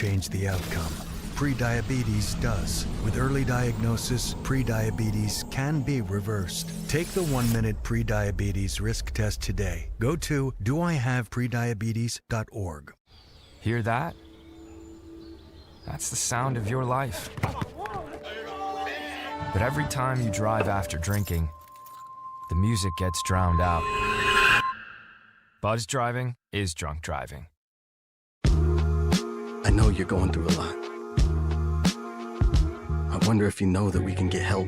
change the outcome. Prediabetes does. With early diagnosis, prediabetes can be reversed. Take the 1-minute prediabetes risk test today. Go to doihaveprediabetes.org. Hear that? That's the sound of your life. But every time you drive after drinking, the music gets drowned out. Buzz driving is drunk driving. I know you're going through a lot. I wonder if you know that we can get help.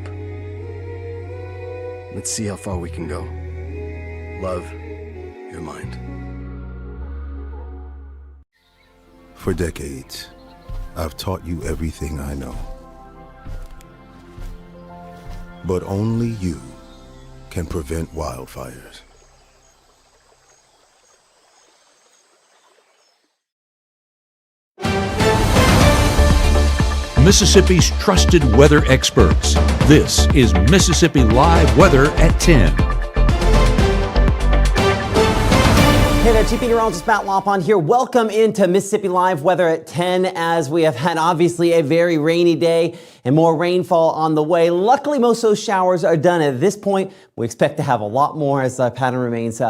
Let's see how far we can go. Love, your mind. For decades, I've taught you everything I know. But only you can prevent wildfires. Mississippi's trusted weather experts. This is Mississippi Live Weather at 10. Hey there, Chief Meteorologist Matt Loppon here. Welcome into Mississippi Live Weather at 10 as we have had obviously a very rainy day and more rainfall on the way. Luckily, most of those showers are done at this point. We expect to have a lot more as the pattern remains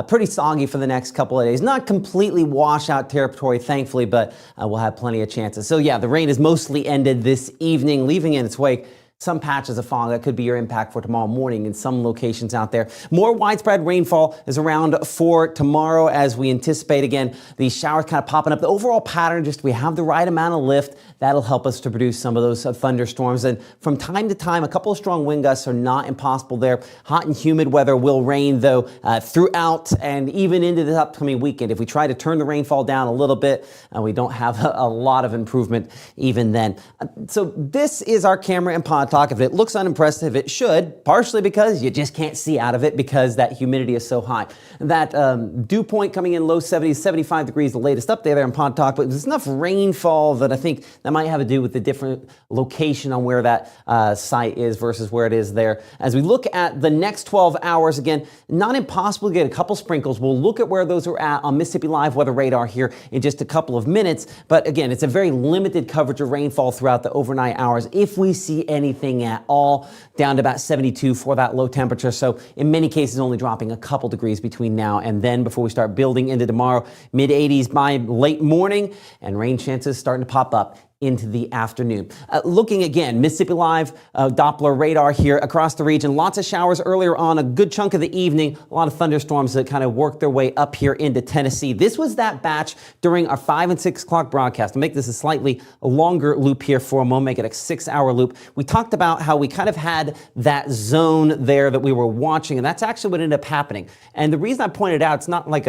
pretty soggy for the next couple of days. Not completely washout territory, thankfully, but we'll have plenty of chances. So yeah, the rain is mostly ended this evening, leaving in its wake some patches of fog. That could be your impact for tomorrow morning in some locations out there. More widespread rainfall is around for tomorrow as we anticipate, again, these showers kind of popping up. The overall pattern, just we have the right amount of lift. That'll help us to produce some of those thunderstorms. And from time to time, a couple of strong wind gusts are not impossible there. Hot and humid weather will reign, though, throughout and even into this upcoming weekend. If we try to turn the rainfall down a little bit, we don't have a lot of improvement even then. So this is our camera and pod talk. If it looks unimpressive, it should, partially because you just can't see out of it because that humidity is so high. That dew point coming in low 70s, 75 degrees, the latest update there in Pod Talk, but there's enough rainfall that I think that might have to do with the different location on where that site is versus where it is there. As we look at the next 12 hours, again, not impossible to get a couple sprinkles. We'll look at where those are at on Mississippi Live Weather Radar here in just a couple of minutes. But again, it's a very limited coverage of rainfall throughout the overnight hours. If we see anything at all, down to about 72 for that low temperature. So in many cases, only dropping a couple degrees between now and then before we start building into tomorrow. Mid 80s by late morning and rain chances starting to pop up into the afternoon. Looking again, Mississippi Live Doppler radar here across the region. Lots of showers earlier on, a good chunk of the evening. A lot of thunderstorms that kind of worked their way up here into Tennessee. This was that batch during our 5 and 6 o'clock broadcast. I'll make this a slightly longer loop here for a moment, make it a 6-hour loop. We talked about how we kind of had that zone there that we were watching, and that's actually what ended up happening. And the reason I pointed out, it's not like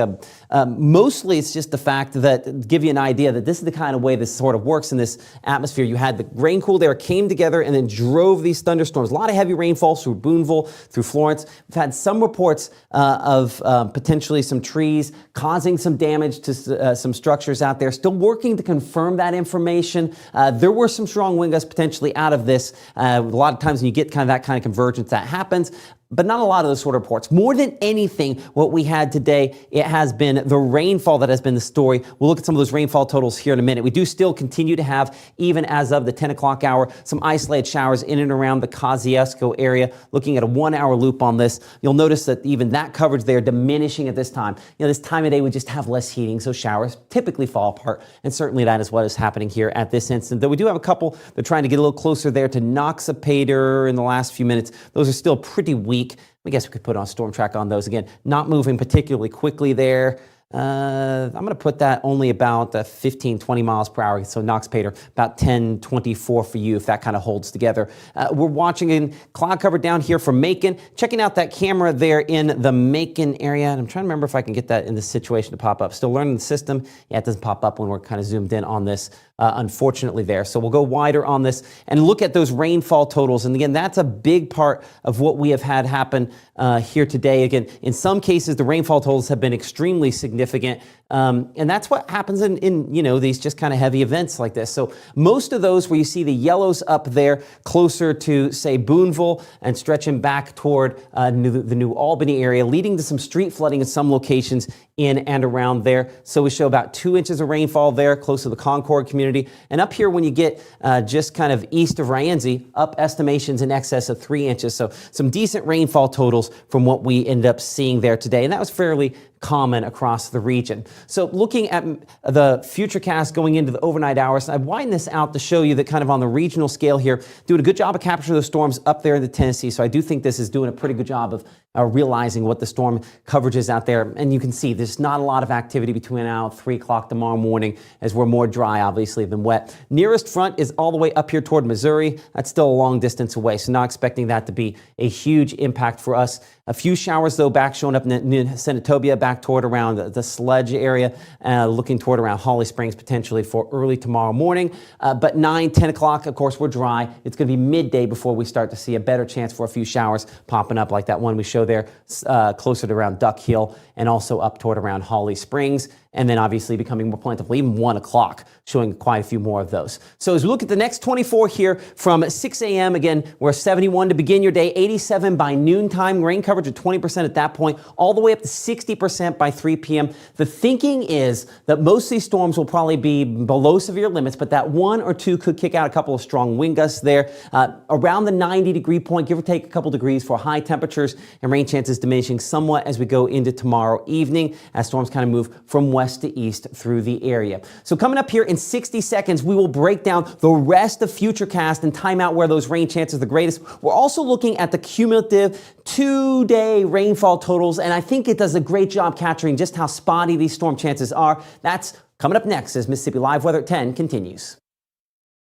mostly it's just the fact that, to give you an idea that this is the kind of way this sort of works in this atmosphere. You had the rain cool there came together and then drove these thunderstorms. A lot of heavy rainfall through Boonville, through Florence. We've had some reports of potentially some trees causing some damage to some structures out there. Still working to confirm that information. There were some strong wind gusts potentially out of this. A lot of times when you get kind of that kind of convergence, that happens. But not a lot of those sort of reports. More than anything, what we had today, it has been the rainfall that has been the story. We'll look at some of those rainfall totals here in a minute. We do still continue to have, even as of the 10 o'clock hour, some isolated showers in and around the Kosciuszko area. Looking at a 1-hour loop on this, you'll notice that even that coverage there diminishing at this time. You know, this time of day we just have less heating, so showers typically fall apart. And certainly that is what is happening here at this instant. Though we do have a couple that are trying to get a little closer there to Noxapater in the last few minutes. Those are still pretty weak. I guess we could put on storm track on those. Again, not moving particularly quickly there. I'm going to put that only about 15, 20 miles per hour. So Noxapater, about 10, 24 for you if that kind of holds together. We're watching in cloud cover down here from Macon. Checking out that camera there in the Macon area. And I'm trying to remember if I can get that in this situation to pop up. Still learning the system. Yeah, it doesn't pop up when we're kind of zoomed in on this. Unfortunately there. So we'll go wider on this and look at those rainfall totals. And again, that's a big part of what we have had happen here today. Again, in some cases, the rainfall totals have been extremely significant. And that's what happens in you know, these just kind of heavy events like this. So most of those where you see the yellows up there closer to, say, Boonville and stretching back toward the New Albany area, leading to some street flooding in some locations in and around there. So we show about 2 inches of rainfall there close to the Concord community. And up here when you get just kind of east of Rienzi, up estimations in excess of 3 inches. So some decent rainfall totals from what we ended up seeing there today. And that was fairly common across the region. So looking at the futurecast going into the overnight hours, I've widened this out to show you that kind of on the regional scale here, doing a good job of capturing those storms up there in the Tennessee. So I do think this is doing a pretty good job of realizing what the storm coverage is out there. And you can see there's not a lot of activity between now and 3 o'clock tomorrow morning, as we're more dry, obviously, than wet. Nearest front is all the way up here toward Missouri. That's still a long distance away, so not expecting that to be a huge impact for us. A few showers, though, back showing up in Senatobia, back toward around the Sledge area, looking toward around Holly Springs potentially for early tomorrow morning. But 9, 10 o'clock, of course, we're dry. It's going to be midday before we start to see a better chance for a few showers popping up like that one we show there closer to around Duck Hill and also up toward around Holly Springs. And then obviously becoming more plentiful, even 1 o'clock, showing quite a few more of those. So as we look at the next 24 here from 6 a.m., again, we're 71 to begin your day, 87 by noontime, rain coverage of 20% at that point, all the way up to 60% by 3 p.m. The thinking is that most of these storms will probably be below severe limits, but that 1 or 2 could kick out a couple of strong wind gusts there. Around the 90-degree point, give or take a couple degrees for high temperatures, and rain chances diminishing somewhat as we go into tomorrow evening as storms kind of move from west to east through the area. So coming up here in 60 seconds, we will break down the rest of Futurecast and time out where those rain chances are the greatest. We're also looking at the cumulative 2-day rainfall totals, and I think it does a great job capturing just how spotty these storm chances are. That's coming up next as Mississippi Live Weather at 10 continues.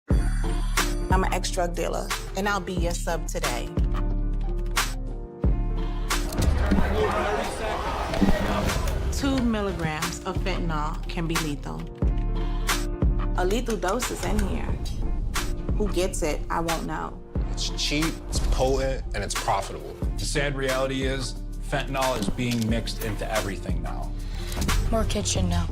I'm an ex-drug dealer, and I'll be your sub today. Two milligrams of fentanyl can be lethal. A lethal dose is in here. Who gets it, I won't know. It's cheap, it's potent, and it's profitable. The sad reality is fentanyl is being mixed into everything now. More kids should know.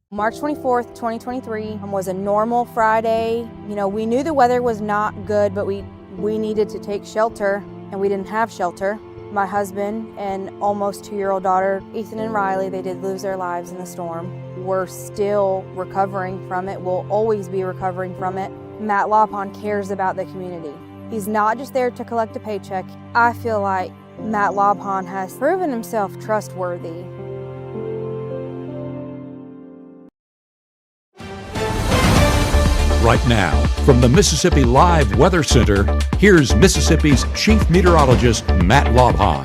March 24th, 2023 was a normal Friday. You know, we knew the weather was not good, but we needed to take shelter, and we didn't have shelter. My husband and almost 2-year-old daughter, Ethan and Riley, they did lose their lives in the storm. We're still recovering from it. We'll always be recovering from it. Matt Laupon cares about the community. He's not just there to collect a paycheck. I feel like Matt Laupon has proven himself trustworthy. Right now, from the Mississippi Live Weather Center, here's Mississippi's Chief Meteorologist, Matt Laupon.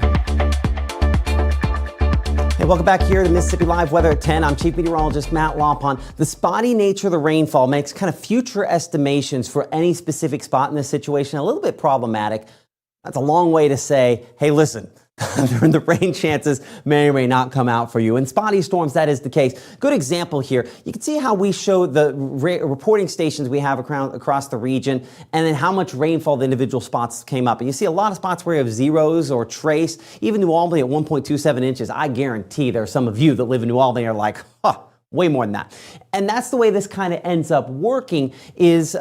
Hey, welcome back here to Mississippi Live Weather at 10. I'm Chief Meteorologist Matt Laupon. The spotty nature of the rainfall makes kind of future estimations for any specific spot in this situation a little bit problematic. That's a long way to say, hey, listen, the rain chances may or may not come out for you. In spotty storms, that is the case. Good example here. You can see how we show the reporting stations we have across the region and then how much rainfall the individual spots came up. And you see a lot of spots where you have zeros or trace. Even New Albany at 1.27 inches. I guarantee there are some of you that live in New Albany are like, huh, way more than that. And that's the way this kind of ends up working is,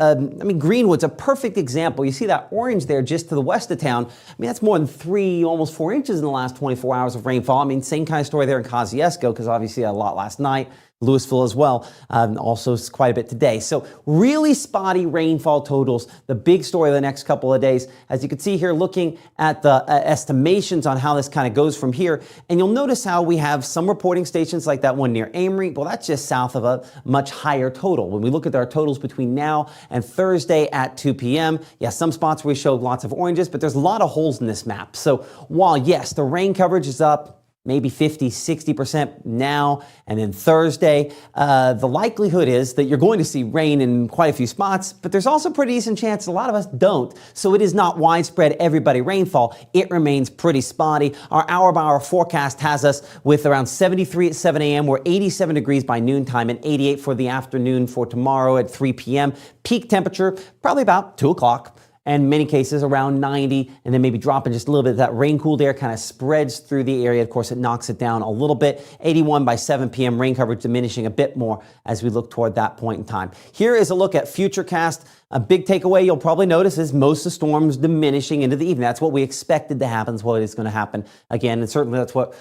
Greenwood's a perfect example. You see that orange there just to the west of town. That's more than 3, almost 4 inches in the last 24 hours of rainfall. Same kind of story there in Kosciuszko because obviously a lot last night. Louisville as well, also quite a bit today. So really spotty rainfall totals, the big story of the next couple of days. As you can see here, looking at the estimations on how this kind of goes from here, and you'll notice how we have some reporting stations like that one near Amory. Well, that's just south of a much higher total. When we look at our totals between now and Thursday at 2 p.m., some spots where we show lots of oranges, but there's a lot of holes in this map. So while, yes, the rain coverage is up, maybe 50, 60% now, and then Thursday. The likelihood is that you're going to see rain in quite a few spots, but there's also a pretty decent chance a lot of us don't. So it is not widespread everybody rainfall. It remains pretty spotty. Our hour-by-hour forecast has us with around 73 at 7 a.m. We're 87 degrees by noontime and 88 for the afternoon for tomorrow at 3 p.m. Peak temperature, probably about 2 o'clock. And in many cases around 90, and then maybe dropping just a little bit. That rain-cooled air kind of spreads through the area. Of course, it knocks it down a little bit. 81 by 7 p.m. Rain coverage diminishing a bit more as we look toward that point in time. Here is a look at Futurecast. A big takeaway you'll probably notice is most of the storms diminishing into the evening. That's what we expected to happen. That's what is going to happen again. And certainly that's what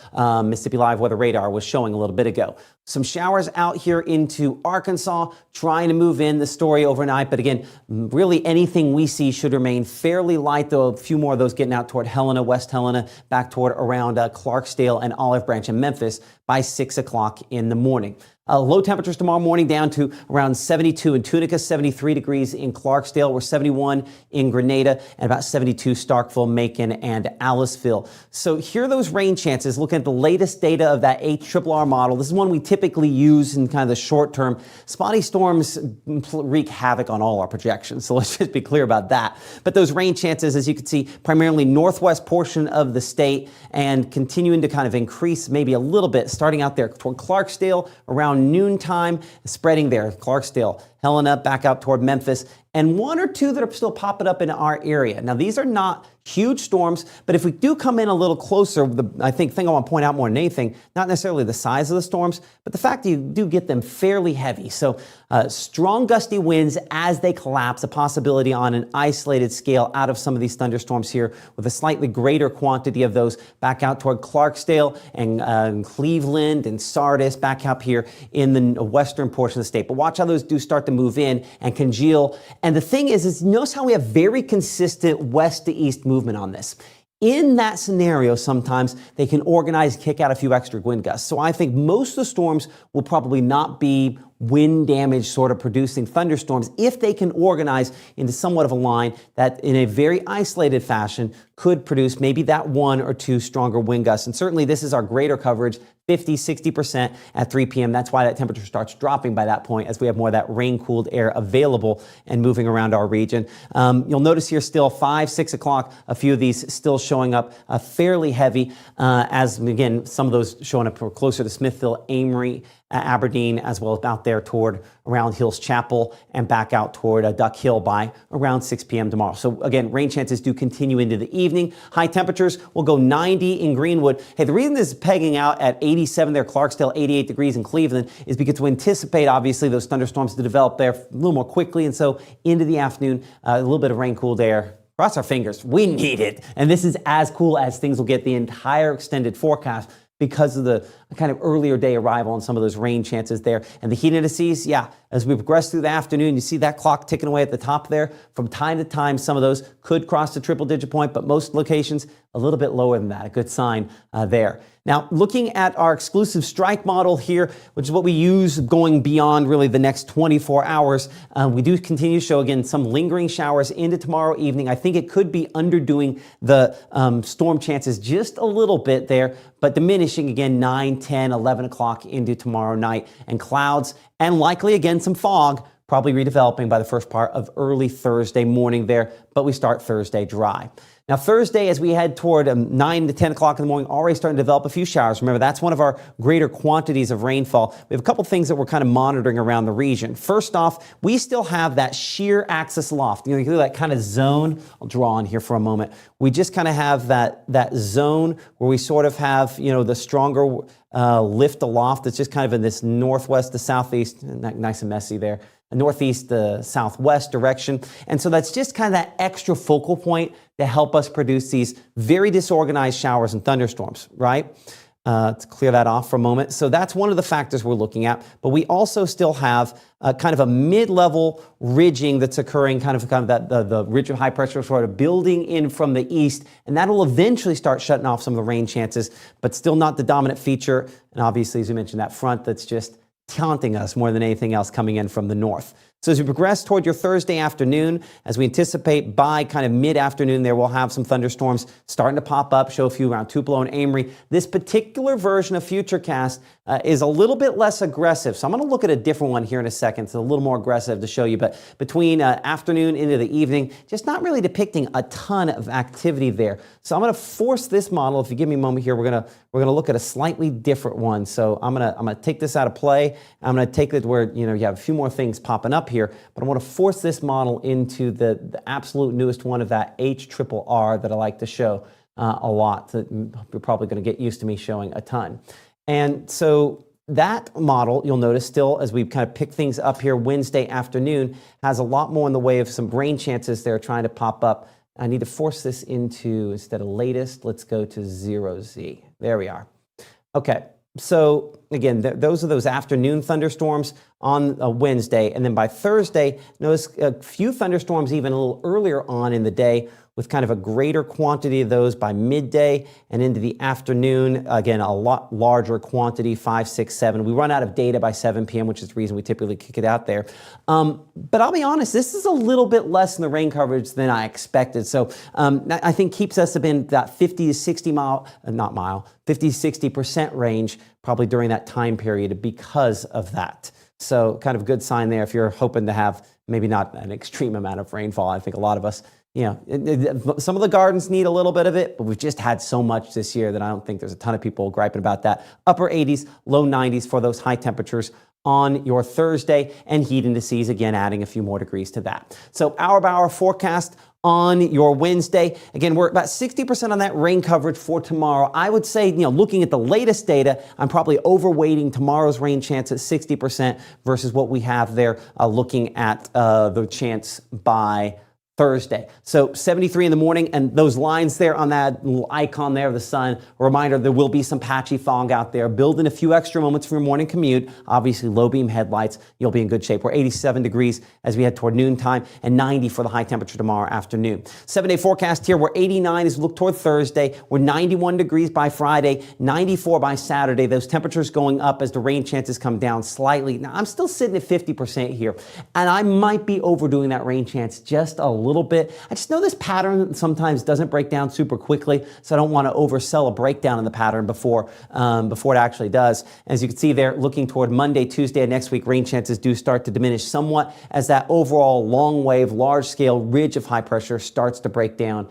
Mississippi Live Weather Radar was showing a little bit ago. Some showers out here into Arkansas, trying to move in the story overnight. But again, really anything we see should remain fairly light, though a few more of those getting out toward Helena, West Helena, back toward around Clarksdale and Olive Branch and Memphis by 6 o'clock in the morning. Low temperatures tomorrow morning down to around 72 in Tunica, 73 degrees in Clarksdale. We're 71 in Grenada and about 72 Starkville, Macon, and Aliceville. So here are those rain chances. Looking at the latest data of that HRRR model. This is one we typically use in kind of the short term. Spotty storms wreak havoc on all our projections. So let's just be clear about that. But those rain chances, as you can see, primarily northwest portion of the state and continuing to kind of increase maybe a little bit, starting out there toward Clarksdale around noontime, spreading there, Clarksdale, Helena, back out toward Memphis, and one or two that are still popping up in our area. Now, these are not huge storms, but if we do come in a little closer, I think I want to point out more than anything, not necessarily the size of the storms, but the fact that you do get them fairly heavy. So strong gusty winds as they collapse, a possibility on an isolated scale out of some of these thunderstorms here with a slightly greater quantity of those back out toward Clarksdale and Cleveland and Sardis back up here in the western portion of the state. But watch how those do start to move in and congeal. And the thing is notice how we have very consistent west to east movement on this. In that scenario, sometimes they can organize, kick out a few extra wind gusts. So I think most of the storms will probably not be wind damage sort of producing thunderstorms if they can organize into somewhat of a line that in a very isolated fashion could produce maybe that one or two stronger wind gusts. And certainly this is our greater coverage, 50, 60% at 3 p.m. That's why that temperature starts dropping by that point as we have more of that rain-cooled air available and moving around our region. You'll notice here still 5, 6 o'clock, a few of these still showing up fairly heavy as, again, some of those showing up closer to Smithville, Amory, Aberdeen, as well as out there toward around Hills Chapel and back out toward Duck Hill by around 6 p.m. tomorrow. So again, rain chances do continue into the evening. High temperatures will go 90 in Greenwood. Hey, the reason this is pegging out at 87 there, Clarksdale, 88 degrees in Cleveland, is because we anticipate obviously those thunderstorms to develop there a little more quickly. And so into the afternoon, a little bit of rain-cooled air. Cross our fingers. We need it. And this is as cool as things will get the entire extended forecast because of the kind of earlier day arrival and some of those rain chances there. And the heat indices, yeah, as we progress through the afternoon, you see that clock ticking away at the top there. From time to time, some of those could cross the triple-digit point, but most locations a little bit lower than that. A good sign there. Now, looking at our exclusive strike model here, which is what we use going beyond really the next 24 hours, we do continue to show, again, some lingering showers into tomorrow evening. I think it could be underdoing the storm chances just a little bit there, but diminishing again 9, 10, 11 o'clock into tomorrow night. And clouds and likely, again, some fog probably redeveloping by the first part of early Thursday morning there, but we start Thursday dry. Now, Thursday, as we head toward 9 to 10 o'clock in the morning, already starting to develop a few showers. Remember, that's one of our greater quantities of rainfall. We have a couple things that we're kind of monitoring around the region. First off, we still have that shear axis loft. You know, that kind of zone. I'll draw on here for a moment. We just kind of have that zone where we sort of have, you know, the stronger lift aloft. It's just kind of in this northwest to southeast, nice and messy there. Northeast to southwest direction. And so that's just kind of that extra focal point to help us produce these very disorganized showers and thunderstorms, right? To clear that off for a moment. So that's one of the factors we're looking at. But we also still have kind of a mid-level ridging that's occurring, kind of that the ridge of high pressure sort of building in from the east, and that'll eventually start shutting off some of the rain chances, but still not the dominant feature. And obviously, as you mentioned, that front that's just taunting us more than anything else coming in from the north. So as we progress toward your Thursday afternoon, as we anticipate by kind of mid-afternoon there, we'll have some thunderstorms starting to pop up, show a few around Tupelo and Amory. This particular version of Futurecast is a little bit less aggressive. So I'm going to look at a different one here in a second. It's a little more aggressive to show you, but between afternoon into the evening, just not really depicting a ton of activity there. So I'm going to force this model. If you give me a moment here, we're going to look at a slightly different one. So I'm going to take this out of play. I'm going to take it where, you know, you have a few more things popping up here, but I want to force this model into the absolute newest one of that HRRR that I like to show a lot. That you're probably going to get used to me showing a ton. And so that model, you'll notice still as we kind of pick things up here Wednesday afternoon, has a lot more in the way of some rain chances that are trying to pop up. I need to force this into, instead of latest, let's go to 0Z. There we are. Okay, so again, those are those afternoon thunderstorms on a Wednesday. And then by Thursday, notice a few thunderstorms even a little earlier on in the day, with kind of a greater quantity of those by midday and into the afternoon. Again, a lot larger quantity, 5, 6, 7. We run out of data by 7 p.m., which is the reason we typically kick it out there. But I'll be honest, this is a little bit less in the rain coverage than I expected. So I think keeps us in that 50 to 60 60% range, probably during that time period because of that. So kind of good sign there if you're hoping to have maybe not an extreme amount of rainfall. I think a lot of us, some of the gardens need a little bit of it, but we've just had so much this year that I don't think there's a ton of people griping about that. Upper 80s, low 90s for those high temperatures on your Thursday, and heat indices again adding a few more degrees to that. So hour by hour forecast on your Wednesday. Again, we're about 60% on that rain coverage for tomorrow. I would say, looking at the latest data, I'm probably overweighting tomorrow's rain chance at 60% versus what we have there looking at the chance by Thursday. So 73 in the morning, and those lines there on that little icon there of the sun, a reminder there will be some patchy fog out there. Build in a few extra moments for your morning commute. Obviously, low beam headlights, you'll be in good shape. We're 87 degrees as we head toward noontime and 90 for the high temperature tomorrow afternoon. 7-day forecast here, we're 89 as we look toward Thursday. We're 91 degrees by Friday, 94 by Saturday. Those temperatures going up as the rain chances come down slightly. Now, I'm still sitting at 50% here, and I might be overdoing that rain chance just a little bit. I just know this pattern sometimes doesn't break down super quickly, so I don't want to oversell a breakdown in the pattern before it actually does. As you can see there, looking toward Monday, Tuesday of next week, rain chances do start to diminish somewhat as that overall long wave, large scale ridge of high pressure starts to break down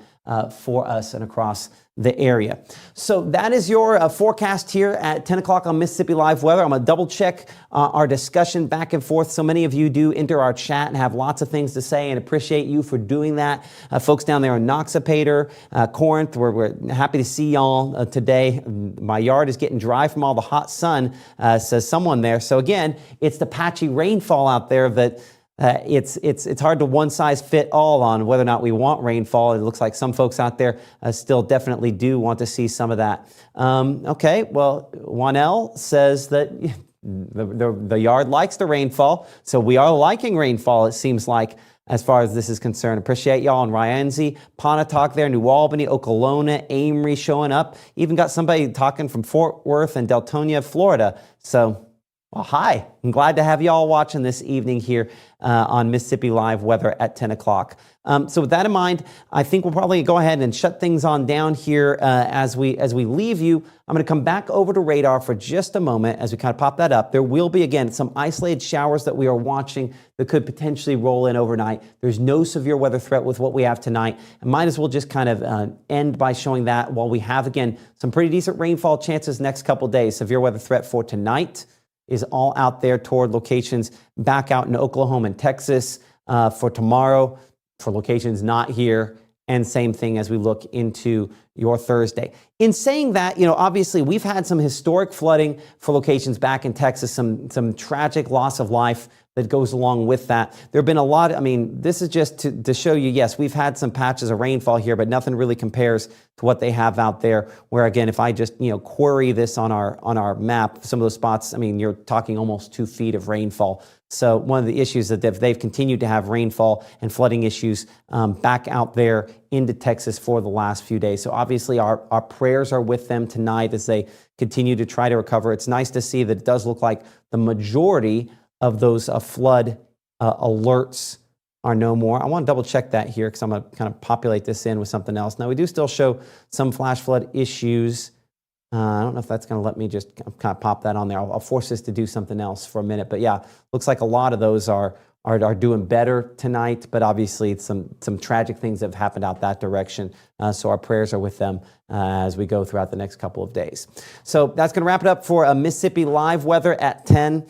for us and across the area. So that is your forecast here at 10 o'clock on Mississippi Live Weather. I'm going to double check our discussion back and forth. So many of you do enter our chat and have lots of things to say, and appreciate you for doing that. Folks down there in Noxapater, Corinth, we're happy to see y'all today. My yard is getting dry from all the hot sun, says someone there. So again, it's the patchy rainfall out there that it's hard to one size fit all on whether or not we want rainfall. It looks like some folks out there still definitely do want to see some of that. Okay, well, 1L says that the yard likes the rainfall, so we are liking rainfall, it seems like, as far as this is concerned. Appreciate y'all in Rienzi, Pontotoc there, New Albany, Okolona, Amory showing up. Even got somebody talking from Fort Worth and Deltonia, Florida. So, well, hi. I'm glad to have you all watching this evening here on Mississippi Live Weather at 10 o'clock. So with that in mind, I think we'll probably go ahead and shut things on down here as we leave you. I'm going to come back over to radar for just a moment as we kind of pop that up. There will be, again, some isolated showers that we are watching that could potentially roll in overnight. There's no severe weather threat with what we have tonight. And might as well just kind of end by showing that while we have, again, some pretty decent rainfall chances next couple days. Severe weather threat for tonight is all out there toward locations back out in Oklahoma and Texas for tomorrow, for locations not here, and same thing as we look into your Thursday. In saying that, obviously we've had some historic flooding for locations back in Texas, some tragic loss of life that goes along with that. There have been a lot, this is just to show you, yes, we've had some patches of rainfall here, but nothing really compares to what they have out there, where again, if I just, query this on our map, some of those spots, you're talking almost 2 feet of rainfall. So one of the issues that they've continued to have rainfall and flooding issues back out there into Texas for the last few days. So obviously our prayers are with them tonight as they continue to try to recover. It's nice to see that it does look like the majority of those flood alerts are no more. I want to double check that here because I'm going to kind of populate this in with something else. Now, we do still show some flash flood issues. I don't know if that's going to let me just kind of pop that on there. I'll force this to do something else for a minute. But yeah, looks like a lot of those are doing better tonight. But obviously, some tragic things have happened out that direction. So our prayers are with them as we go throughout the next couple of days. So that's going to wrap it up for Mississippi Live Weather at 10.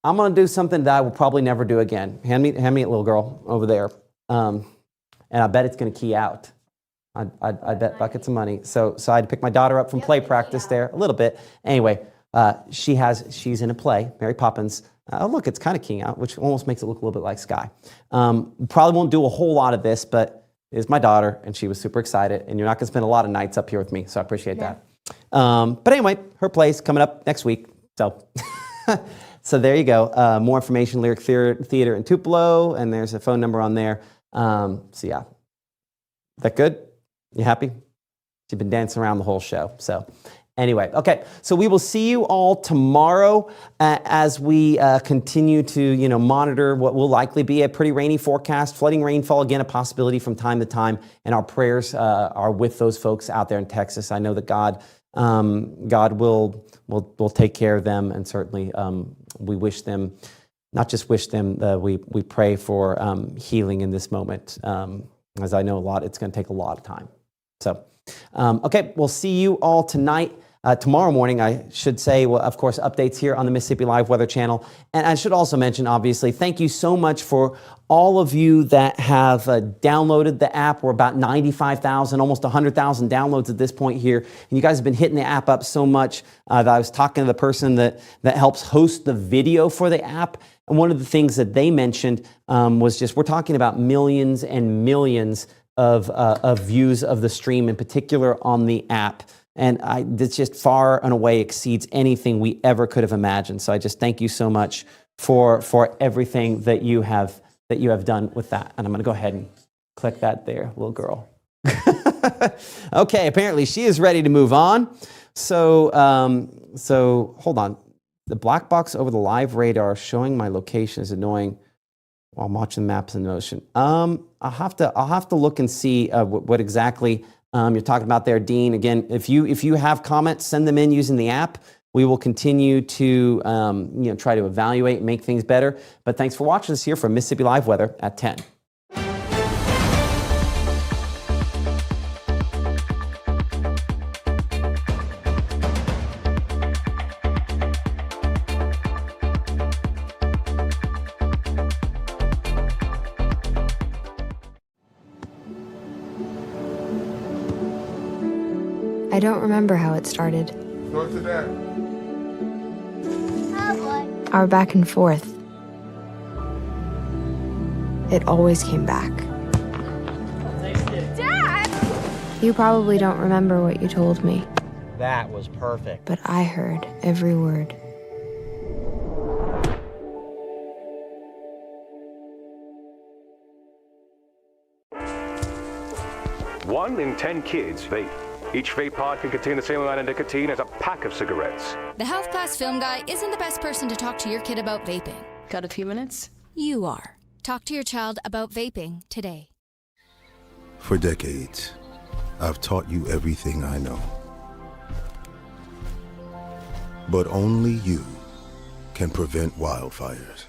I'm going to do something that I will probably never do again. Hand me a little girl over there. And I bet it's going to key out. I bet buckets of money. So I had to pick my daughter up from play practice there a little bit. Anyway, she's in a play, Mary Poppins. Oh, look, it's kind of king out, which almost makes it look a little bit like Sky. Probably won't do a whole lot of this, but it is my daughter, and she was super excited, and you're not going to spend a lot of nights up here with me, so I appreciate that. But anyway, her play's coming up next week, so so there you go. More information, Lyric Theater in Tupelo, and there's a phone number on there. So yeah, that good? You happy? She's been dancing around the whole show, so. Anyway, okay, so we will see you all tomorrow as we continue to, monitor what will likely be a pretty rainy forecast. Flooding rainfall, again, a possibility from time to time, and our prayers are with those folks out there in Texas. I know that God will take care of them, and certainly we wish them, not just wish them, we pray for healing in this moment. As I know it's going to take a lot of time. So, okay, we'll see you all tonight. Tomorrow morning, I should say, well, of course, updates here on the Mississippi Live Weather Channel. And I should also mention, obviously, thank you so much for all of you that have downloaded the app. We're about 95,000, almost 100,000 downloads at this point here. And you guys have been hitting the app up so much that I was talking to the person that helps host the video for the app. And one of the things that they mentioned was just, we're talking about millions and millions of views of the stream, in particular on the app. And this just far and away exceeds anything we ever could have imagined. So I just thank you so much for everything that you have done with that. And I'm going to go ahead and click that there, little girl. Okay, apparently she is ready to move on. So hold on. The black box over the live radar showing my location is annoying while I'm watching maps in motion. I'll have to look and see what exactly you're talking about there, Dean. Again, if you have comments, send them in using the app. We will continue to try to evaluate and make things better. But thanks for watching us here from Mississippi Live Weather at 10. I don't remember how it started. North of that. Our back and forth. It always came back. Dad! You probably don't remember what you told me. That was perfect. But I heard every word. One in 10 kids vape. Each vape pod can contain the same amount of nicotine as a pack of cigarettes. The Health Class Film Guy isn't the best person to talk to your kid about vaping. Got a few minutes? You are. Talk to your child about vaping today. For decades, I've taught you everything I know. But only you can prevent wildfires.